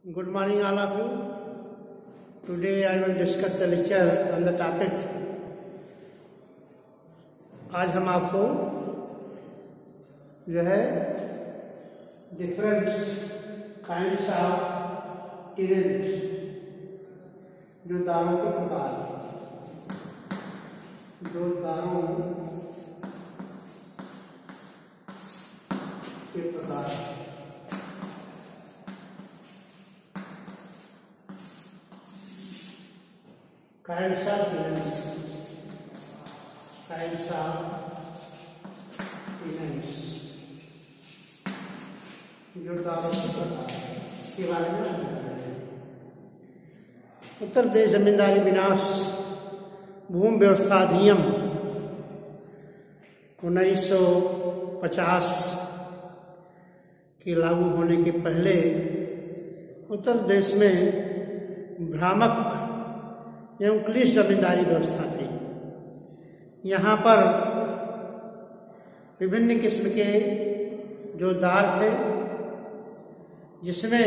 Good morning all of you. Today I will discuss the lecture on the topic. आज हम आपको जो है डिफरेंट काइंड्स ऑफ टिरेंट, जो दारों के प्रकार, जो दारों के प्रकार kinds of events, जो दारों के प्रकार के बारे में आज बताएंगे। उत्तर प्रदेश जमींदारी विनाश भूमि व्यवस्था अधिनियम 1950 के लागू होने के पहले उत्तर प्रदेश में भ्रामक एवं क्लिष्ट जमींदारी व्यवस्था थी। यहाँ पर विभिन्न किस्म के जो दार थे, जिसमें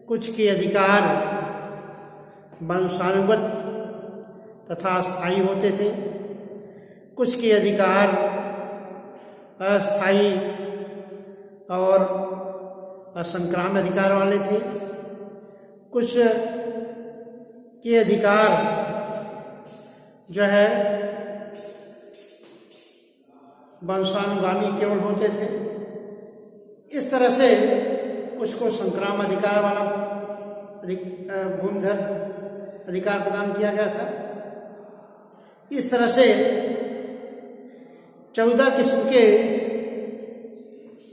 कुछ के अधिकार वंशानुगत तथा अस्थायी होते थे, कुछ के अधिकार अस्थायी और असंक्राम्य अधिकार वाले थे, कुछ के अधिकार जो है वंशानुगामी केवल होते थे। इस तरह से कुछ को संक्रामक अधिकार वाला भूमिधर अधिकार प्रदान किया गया था। इस तरह से 14 किस्म के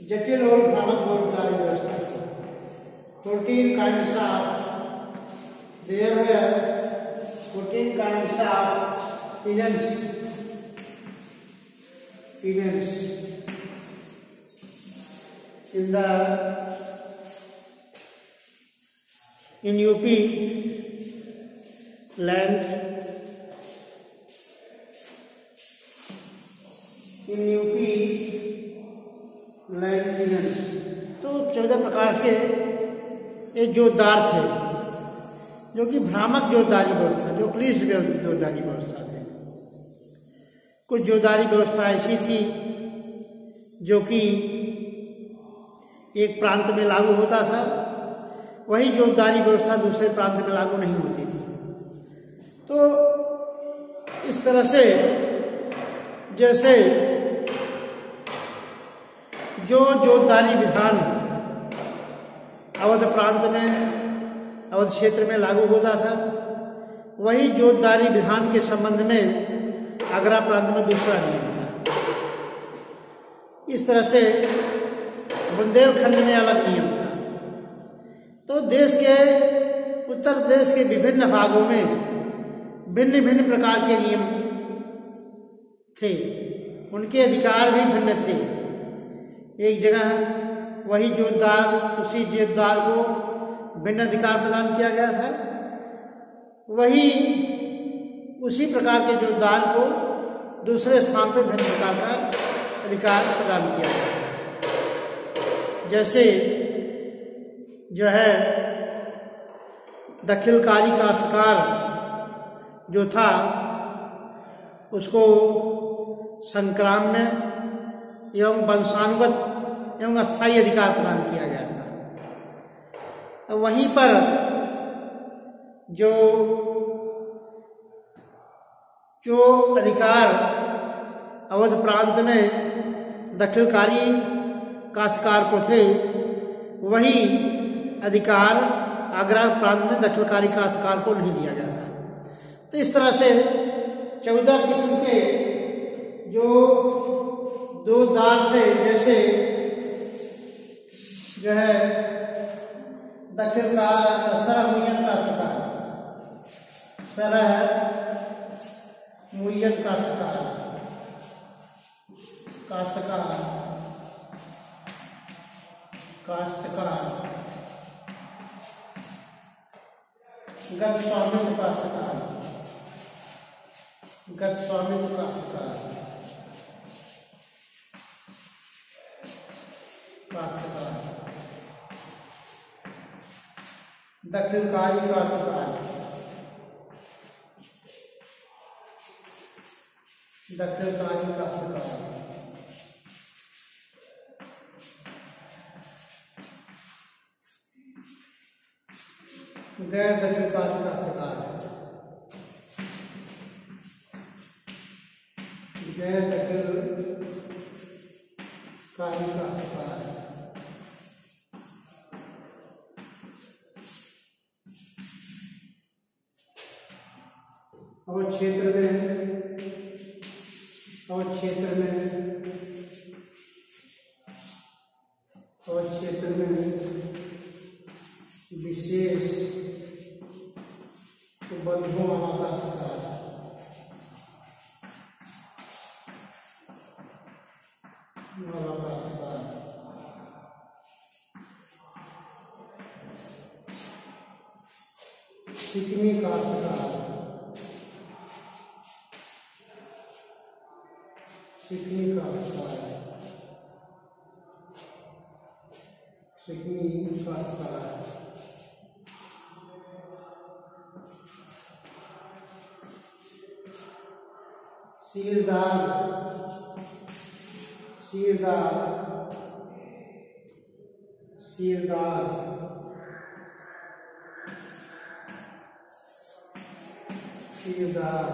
जटिल और भ्रामक भूमिधर व्यवस्था थी। 14 kinds of There were 14 kinds of events in UP land. तो 14 प्रकार के ये जोतदार थे, जो कि भ्रामक जोतदारी व्यवस्था, जो क्लिष्ट जोतदारी व्यवस्था थे। कुछ जोतदारी व्यवस्था ऐसी थी जो कि एक प्रांत में लागू होता था, वही जोतदारी व्यवस्था दूसरे प्रांत में लागू नहीं होती थी। तो इस तरह से जैसे जो जोतदारी विधान अवध प्रांत में, अवध क्षेत्र में लागू होता था, वही जोतदारी विधान के संबंध में आगरा प्रांत में दूसरा नियम था। इस तरह से बुंदेलखंड में अलग नियम था। तो देश के, उत्तर प्रदेश के विभिन्न भागों में भिन्न भिन्न प्रकार के नियम थे, उनके अधिकार भी भिन्न थे। एक जगह वही जोतदार, उसी जोतदार को भिन्न अधिकार प्रदान किया गया था, वही उसी प्रकार के जोतदार को दूसरे स्थान पर भिन्न प्रकार का अधिकार प्रदान किया गया। जैसे जो है दखलकारी काश्तकार जो था, उसको संक्राम्य एवं वंशानुगत एवं अस्थायी अधिकार प्रदान किया गया था। वहीं पर जो अधिकार अवध प्रांत में दखलकारी काश्तकार को थे, वही अधिकार आगरा प्रांत में दखलकारी काश्तकार को नहीं दिया गया था। तो इस तरह से 14 किस्म के जो दो दार थे, जैसे जो है दखिल का सरह मुय्यत काश्तकार, सरह मुय्यत काश्तकार, गत स्वामित्व काश्तकार, दखलकारी काश्तकार, दखलकारी काश्तकार, गैर दखलकारी काश्तकार, गैर दखलकारी काश्तकार, और क्षेत्र में विशेष बंधुओं वाला काश्तकार, चिकनी काश्तकार, चिकनी काश्तकार, चिकनी काश्तकार, सीरदार, सीरदार, सीरदार, सीरदार,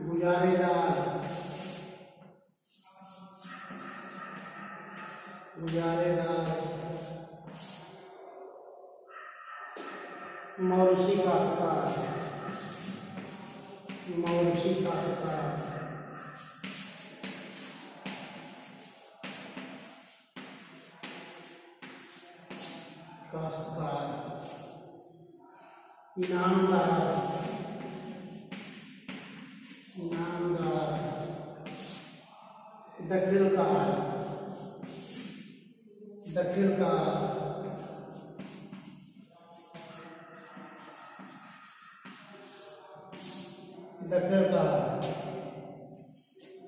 गुजारेदार, गुजारेदार, मौरूसी काश्तकार, मौरूसी काश्तकार, काश्तकार, इनामदार, इनामदार, दखलकार, दखलकार, दखलकार।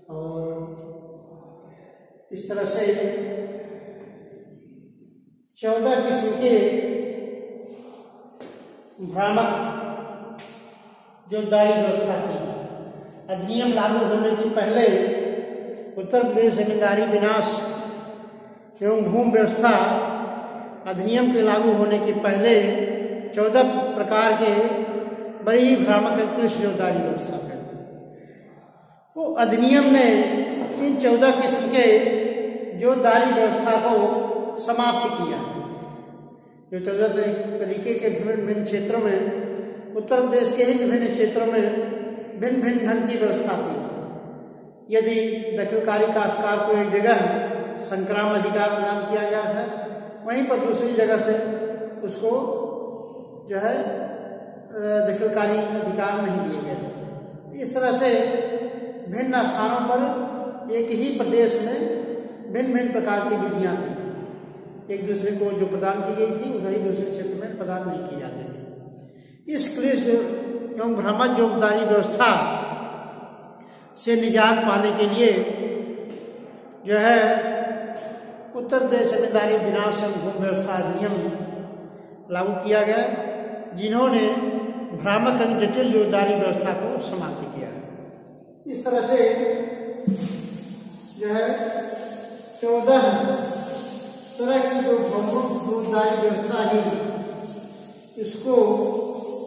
और इस तरह से 14 किस्म के भ्रामक जो दायी व्यवस्था थी, अधिनियम लागू होने के पहले उत्तर प्रदेश जमींदारी विनाश एवं भूमि व्यवस्था अधिनियम के लागू होने के पहले 14 प्रकार के बड़ी ही भ्रामक उत्कृष्ट जो दायी व्यवस्था थे, वो अधिनियम ने इन 14 किस्म के जो दायी व्यवस्था को समाप्त किया। जो 14 तरीके के विभिन्न क्षेत्रों में, उत्तर प्रदेश के ही विभिन्न क्षेत्रों में भिन्न भिन्न ढंग की व्यवस्था थी। यदि दखलकारी काश्तकार को एक जगह संक्राम अधिकार प्रदान किया गया था, वहीं पर दूसरी जगह से उसको जो है दखलकारी अधिकार नहीं दिए गए थे। इस तरह से भिन्न स्थानों पर एक ही प्रदेश में भिन्न भिन्न प्रकार की विधियां थी, एक दूसरे को जो प्रदान की गई थी वही दूसरे क्षेत्र में प्रदान नहीं की जाती थी। इस क्लिष्ट एवं भ्रामक जोगदारी व्यवस्था से निजात पाने के लिए जो है उत्तर प्रदेश जमींदारी विनाश एवं भूमि व्यवस्था अधिनियम लागू किया गया, जिन्होंने भ्रामक एवं जटिल जोगदारी व्यवस्था को समाप्त किया। इस तरह से जो है 14 तरह की जो प्रमुख जोगदारी व्यवस्था है,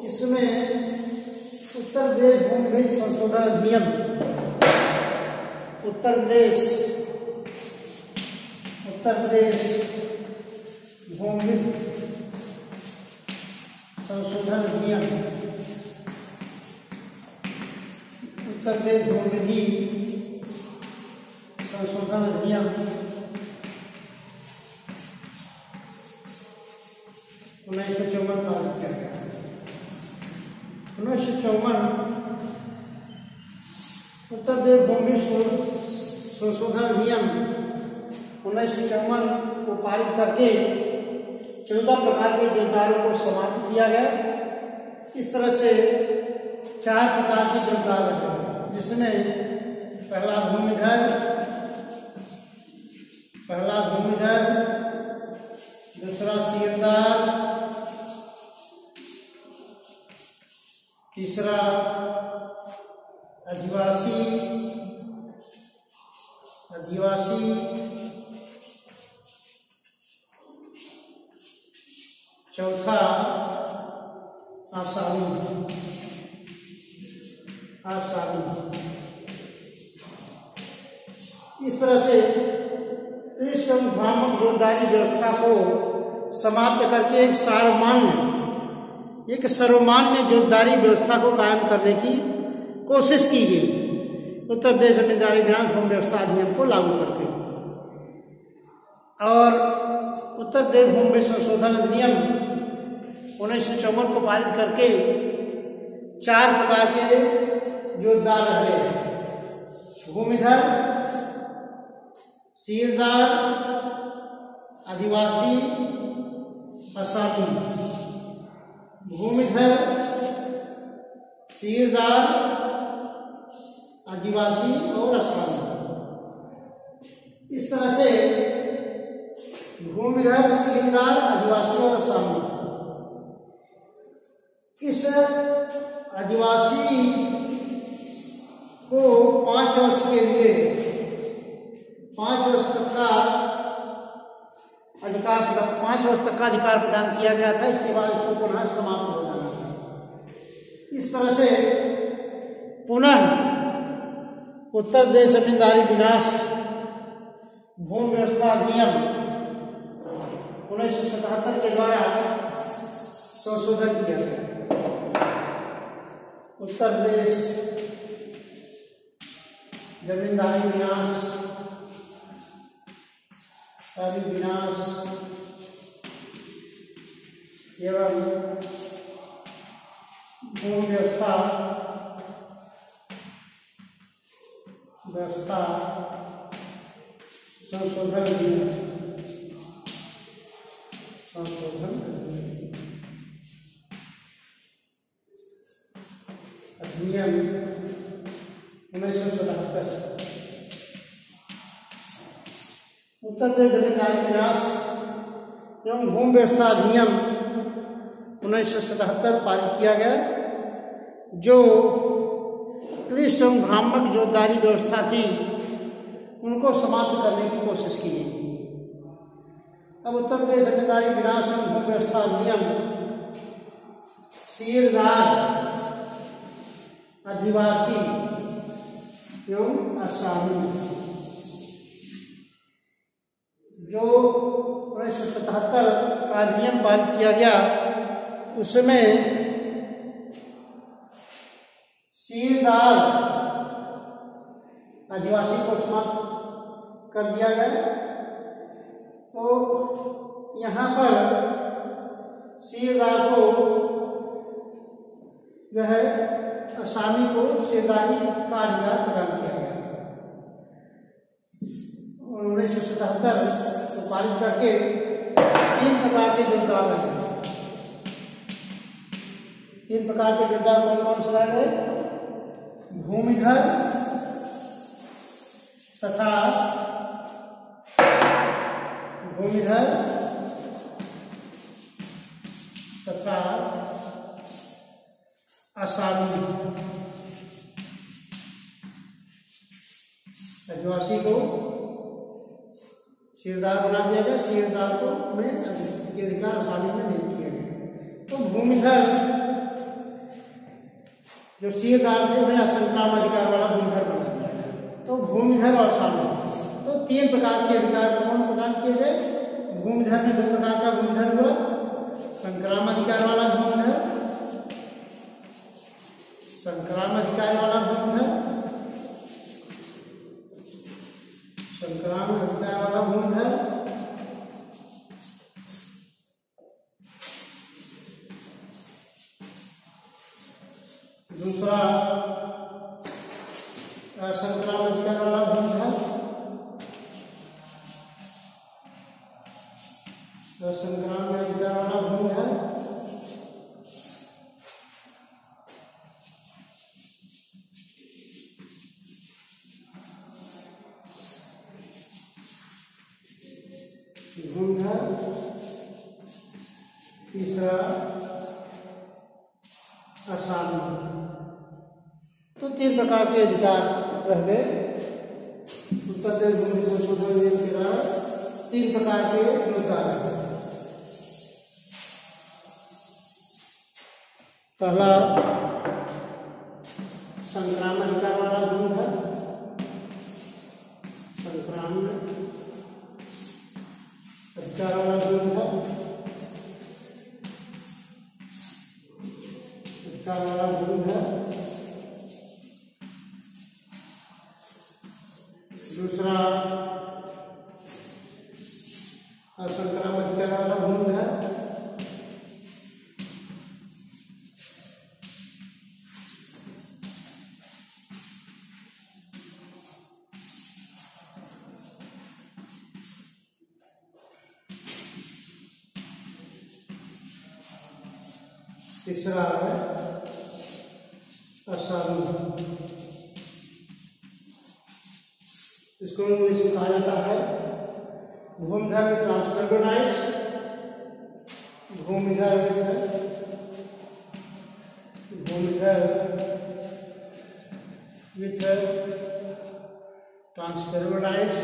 इसमें उत्तर प्रदेश भूमि विधि संशोधन अधिनियम, उत्तर प्रदेश भूमि विधि संशोधन अधिनियम, उत्तर प्रदेश भूमि विधि संशोधन अधिनियम 1954 का किया गया। 1954 उत्तर प्रदेश भूमि संशोधन अधिनियम 1954 को पारित करके 14 प्रकार के जोगदारों को समाप्त किया गया। इस तरह से 4 प्रकार के जोगदार हैं, जिसमें पहला भूमिधर, आदिवासी, चौथा आसामी। इस तरह से भ्रामक जोतदारी व्यवस्था को समाप्त करके एक सर्वमान्य जोतदारी व्यवस्था को कायम करने की कोशिश की गई उत्तर प्रदेश जमींदारी विनाश भूमि व्यवस्था अधिनियम को लागू करके। और उत्तर प्रदेश भूमि संशोधन अधिनियम 1954 को पारित करके 4 प्रकार के जोतदार रहे: भूमिधर, सीरदार, आदिवासी, आसामी। भूमिधर, सीरदार, आदिवासी और आसामी। इस तरह से भूमिधर, सीरदार, आदिवासी और आसामी, इस आदिवासी को 5 वर्ष के लिए 5 वर्ष तक का अधिकार प्रदान किया गया था। इसके बाद इसको पुनः समाप्त हो जाना था। इस तरह से पुनः उत्तर प्रदेश जमींदारी विनाश भूमि व्यवस्था अधिनियम 1977 के द्वारा संशोधन किया गया। उत्तर प्रदेश जमींदारी विनाश एवं भूमि व्यवस्था संशोधन अधिनियम 1977। उत्तर प्रदेश जमींदारी विनाश एवं भूमि व्यवस्था अधिनियम 1977 पारित किया गया, जो क्लिष्ट एवं भ्रामक जोतदारी व्यवस्था थी उनको समाप्त करने की कोशिश की गई। अब उत्तर प्रदेश जमींदारी विनाश एवं भूमि व्यवस्था अधिनियम सीरदार, आदिवासी एवं आसामी जो 1977 का अधिनियम पारित किया गया, उसमें सीरदार आदिवासी को समाप्त कर दिया गया। तो यहाँ पर सीरदार को जो है आसामी को सीरदारी का अधिकार प्रदान किया गया। 1977 को पारित करके 3 प्रकार के जोतदार हैं। 3 प्रकार के जोतदार कौन कौन से रह गए? भूमिधर तथा आसामी। आदिवासी को सीरदार बना दिया गया, सीरदार को में अधिकार आसामी में नियुक्त किया गया। तो भूमिधर जो सीरदार थे उन्हें असंक्राम अधिकार वाला भूमिधर बना दिया गया। तो भूमिधर और आसामी, तो 3 प्रकार के अधिकार कौन प्रदान किए गए? भूमिधर में 2 प्रकार का भूमिधर हुआ, संक्राम अधिकार वाला भूमिधर, दूसरा असंक्राम अधिकार वाला भूमिधर, असंक्राम अधिकार वाला भूमिधर, तीसरा आसामी। तो 3 प्रकार के अधिकार रह गए उत्तर प्रदेश भूमि संशोधन नियम के द्वारा 3 प्रकार के योद्धार हैं। पहला संक्रामक अधिकार वाला भूमि है, संक्रामक अधिकार वाला भूमि है, अधिकार वाला भूमि है। दूसरा असंक्रामक अधिकार वाला भूमि है। तीसरा है असाधु, इसको इंग्लिश में कहा जाता है bhumidhar transferable rights, bhumidhar with transferable rights,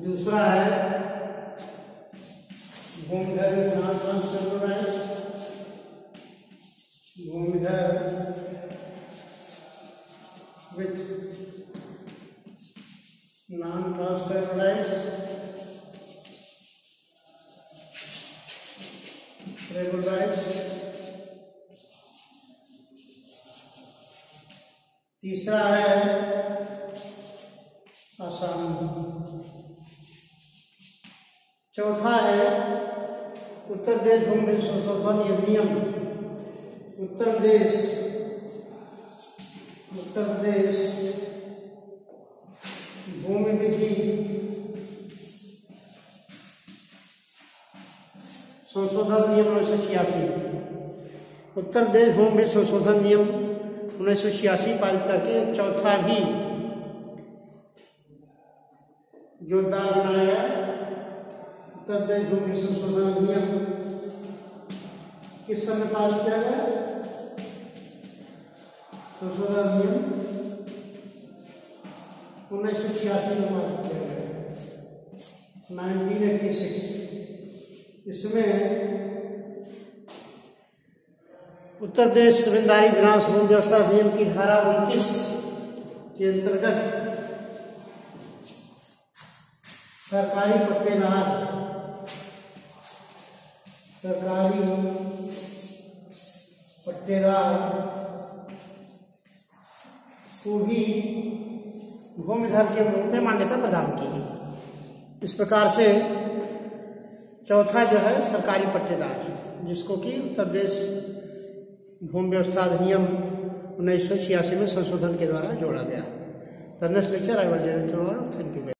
दूसरा है bhumidhar non transferable rights, bhumidhar with non transferable rights. तीसरा है असम। चौथा है उत्तर प्रदेश भूमि संशोधन अधिनियम, उत्तर प्रदेश भूमि विधि संशोधन नियम 1986, उत्तर प्रदेश भूमि संशोधन नियम 1986 पारित करके चौथा भी जोरदार बनाया। उत्तर प्रदेश भूमि संशोधन अधिनियम किस समय पारित किया गया? संशोधन अधिनियम 1986 में पारित किया गया, 1986। इसमें उत्तर प्रदेश जमींदारी विनाश भूमि व्यवस्था अधिनियम की धारा 29 के अंतर्गत सरकारी पट्टेदार को भी भूमिधर के रूप में मान्यता प्रदान की गई। इस प्रकार से चौथा जो है सरकारी पट्टेदार, जिसको कि उत्तर प्रदेश भूमि व्यवस्था अधिनियम 1986 में संशोधन के द्वारा जोड़ा गया। Next lecture I will do. Thank you.